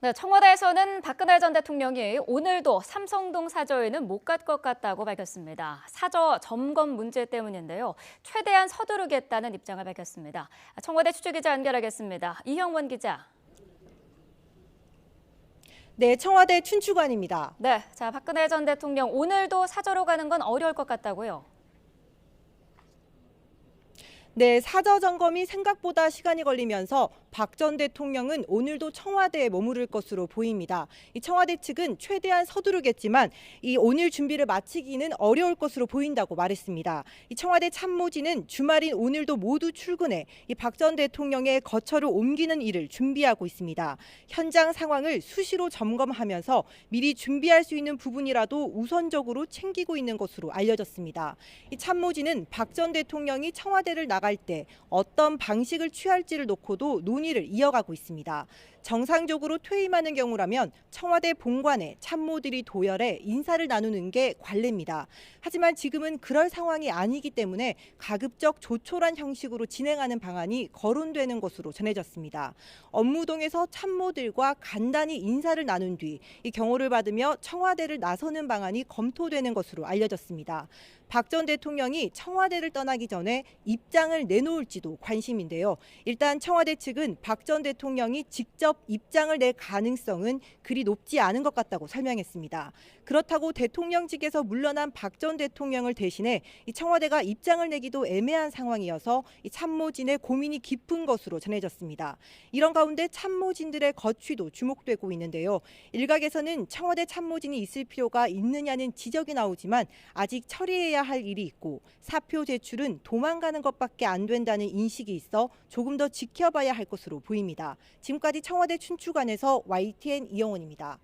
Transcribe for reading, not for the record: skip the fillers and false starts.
네, 청와대에서는 박근혜 전 대통령이 오늘도 삼성동 사저에는 못 갈 것 같다고 밝혔습니다. 사저 점검 문제 때문인데요. 최대한 서두르겠다는 입장을 밝혔습니다. 청와대 취재기자 연결하겠습니다. 이형원 기자. 네, 청와대 춘추관입니다. 네, 자, 박근혜 전 대통령 오늘도 사저로 가는 건 어려울 것 같다고요? 네, 사저 점검이 생각보다 시간이 걸리면서 박 전 대통령은 오늘도 청와대에 머무를 것으로 보입니다. 이 청와대 측은 최대한 서두르겠지만 이 오늘 준비를 마치기는 어려울 것으로 보인다고 말했습니다. 이 청와대 참모진은 주말인 오늘도 모두 출근해 이 박 전 대통령의 거처를 옮기는 일을 준비하고 있습니다. 현장 상황을 수시로 점검하면서 미리 준비할 수 있는 부분이라도 우선적으로 챙기고 있는 것으로 알려졌습니다. 이 참모진은 박 전 대통령이 청와대를 나갈 때 어떤 방식을 취할지를 놓고도 논의를 이어가고 있습니다. 정상적으로 퇴임하는 경우라면 청와대 본관에 참모들이 도열해 인사를 나누는 게 관례입니다. 하지만 지금은 그럴 상황이 아니기 때문에 가급적 조촐한 형식으로 진행하는 방안이 거론되는 것으로 전해졌습니다. 업무동에서 참모들과 간단히 인사를 나눈 뒤 이 경호를 받으며 청와대를 나서는 방안이 검토되는 것으로 알려졌습니다. 박 전 대통령이 청와대를 떠나기 전에 입장을 내놓을지도 관심인데요. 일단 청와대 측은 박 전 대통령이 직접 입장을 낼 가능성은 그리 높지 않은 것 같다고 설명했습니다. 그렇다고 대통령직에서 물러난 박 전 대통령을 대신해 이 청와대가 입장을 내기도 애매한 상황이어서 이 참모진의 고민이 깊은 것으로 전해졌습니다. 이런 가운데 참모진들의 거취도 주목되고 있는데요. 일각에서는 청와대 참모진이 있을 필요가 있느냐는 지적이 나오지만 아직 처리해야 할 일이 있고 사표 제출은 도망가는 것밖에 안 된다는 인식이 있어 조금 더 지켜봐야 할 것으로 보입니다. 지금까지 청와대 춘추관에서 YTN 이영원입니다.